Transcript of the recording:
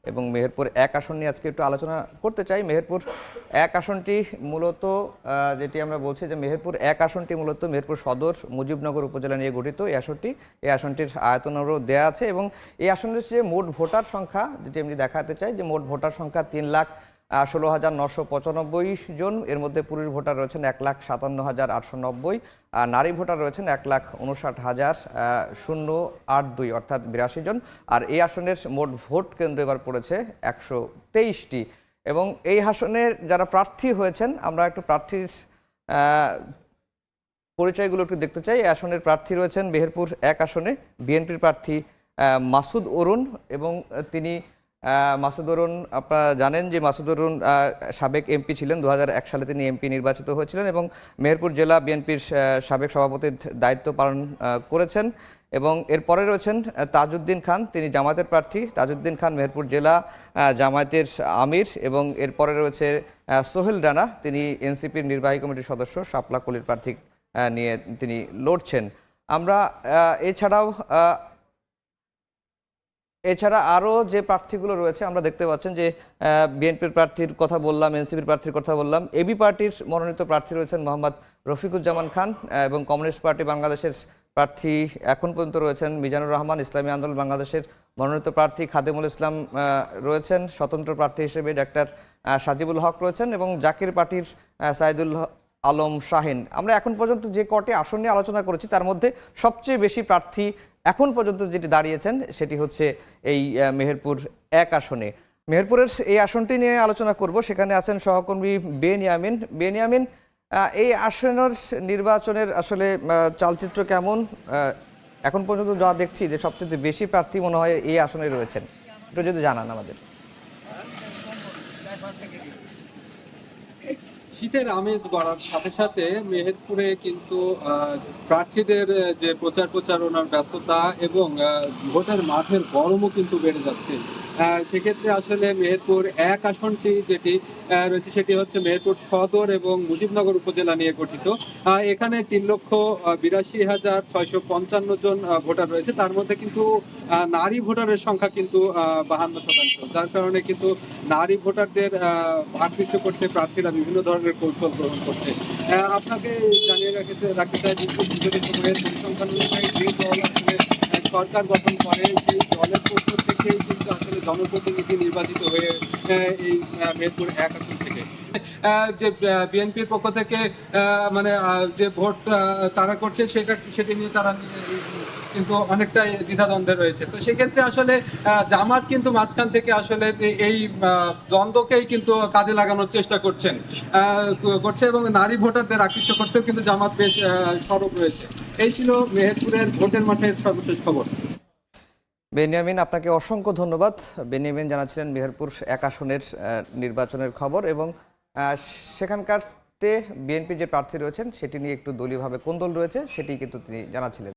এবং মেহেরপুর 1 আসন নিয়ে আজকে একটু আলোচনা করতে চাই। মেহেরপুর 1 আসনটি মূলত যেটি আমরা বলছি যে মেহেরপুর 1 আসনটি মূলত মেহেরপুর সদর মুজিবনগর উপজেলা নিয়ে গঠিত। এই আসনটির আয়তনেরও দেয়া আছে এবং এই আসনের যে মোট ভোটার সংখ্যা যেটি আমি দেখাতে চাই যে মোট ভোটার সংখ্যা 3,16,995 জন। এর মধ্যে পুরুষ ভোটার রয়েছেন 1,57,890, আর নারী ভোটার রয়েছেন 1,59,082 অর্থাৎ 82 জন। আর এই আসনের মোট ভোট কেন্দ্র এবার পড়েছে 123টি। এবং এই আসনের যারা প্রার্থী হয়েছেন আমরা একটু প্রার্থীর পরিচয়গুলো একটু দেখতে চাই। এই আসনের প্রার্থী রয়েছেন মেহেরপুর 1 আসনে বিএনপির প্রার্থী মাসুদ অরুণ এবং তিনি মাসুদ অরুণ আপনারা জানেন যে মাসুদ অরুণ সাবেক এমপি ছিলেন। 2001 সালে তিনি এমপি নির্বাচিত হয়েছিলেন এবং মেহেরপুর জেলা বিএনপির সাবেক সভাপতির দায়িত্ব পালন করেছেন। এবং এরপরে রয়েছেন তাজউদ্দিন খান, তিনি জামায়াতের প্রার্থী। তাজউদ্দিন খান মেহেরপুর জেলা জামায়াতের আমির। এবং এরপরে রয়েছে সোহেল রানা, তিনি এনসিপির নির্বাহী কমিটির সদস্য, শাপলা কলির প্রার্থী নিয়ে তিনি লড়ছেন। আমরা এছাড়া আরও যে প্রার্থীগুলো রয়েছে আমরা দেখতে পাচ্ছেন যে বিএনপির প্রার্থীর কথা বললাম, এনসিপির প্রার্থীর কথা বললাম। এবি পার্টির মনোনীত প্রার্থী রয়েছেন মোহাম্মদ রফিকুজ্জামান খান এবং কমিউনিস্ট পার্টি বাংলাদেশের প্রার্থী এখন পর্যন্ত রয়েছেন মিজানুর রহমান। ইসলামী আন্দোলন বাংলাদেশের মনোনীত প্রার্থী খাদেমুল ইসলাম রয়েছেন। স্বতন্ত্র প্রার্থী হিসেবে ডাক্তার সাজিবুল হক রয়েছেন এবং জাকির পার্টির সাইদুল আলম শাহিন। আমরা এখন পর্যন্ত যে কটি আসন নিয়ে আলোচনা করেছি তার মধ্যে সবচেয়ে বেশি প্রার্থী এখন পর্যন্ত যেটি দাঁড়িয়েছেন সেটি হচ্ছে এই মেহেরপুর 1 আসনে। মেহেরপুরের এই আসনটি নিয়ে আলোচনা করব। সেখানে আছেন সহকর্মী বেনিয়ামিন। এই আসনের নির্বাচনের আসলে চালচিত্র কেমন? এখন পর্যন্ত যা দেখছি যে সবচেয়ে বেশি প্রার্থী মনে হয় এই আসনে রয়েছেন, একটু যদি জানান আমাদের। শীতের আমেজ বাড়ার সাথে সাথে মেহেরপুরে কিন্তু প্রার্থীদের যে প্রচারণার ব্যস্ততা এবং ভোটের মাঠের গরমও কিন্তু বেড়ে যাচ্ছে। সেক্ষেত্রে আসলে মেহেরপুর 1 আসনটি যেটি রয়েছে সেটি হচ্ছে মেহেরপুর সদর এবং মুজিবনগর উপজেলা নিয়ে গঠিত। এখানে 3,82,655 জন ভোটার রয়েছে। তার মধ্যে কিন্তু নারী ভোটারের সংখ্যা কিন্তু 52%, যার কারণে কিন্তু নারী ভোটারদের আকৃষ্ট করতে প্রার্থীরা বিভিন্ন ধরনের কৌশল গ্রহণ করছে। আপনাকে জানিয়ে রাখতে চাই যে পরিসংখ্যান অনুযায়ী যে দল আসলে সরকার গঠন করে সেই দলের পক্ষ থেকেই কিন্তু আসলে জনপ্রতিনিধি নির্বাচিত হয়ে এই মেহেরপুর 1 আসন থেকে যে বিএনপির পক্ষ থেকে মানে যে ভোট তারা করছে সেটি নিয়ে তারা কিন্তু অনেকটাই দ্বিধাদ্বন্দ্বে রয়েছে। তো সেক্ষেত্রে আসলে জামাত কিন্তু মাঝখান থেকে আসলে এই দ্বন্দ্বকেই কিন্তু কাজে লাগানোর চেষ্টা করছে এবং নারী ভোটারদের আকৃষ্ট করতেও কিন্তু জামাত বেশ সরব রয়েছে। এই ছিল মেহেরপুরের ভোটের মাঠের সর্বশেষ খবর। বেনিয়ামিন, আপনাকে অসংখ্য ধন্যবাদ। বেনিয়ামিন জানাচ্ছিলেন মেহেরপুর 1 আসনের নির্বাচনের খবর এবং সেখানকারতে বিএনপি যে প্রার্থী রয়েছেন সেটি নিয়ে একটু দলীয়ভাবে কোন্দল রয়েছে সেটি কিন্তু তিনি জানাচ্ছিলেন।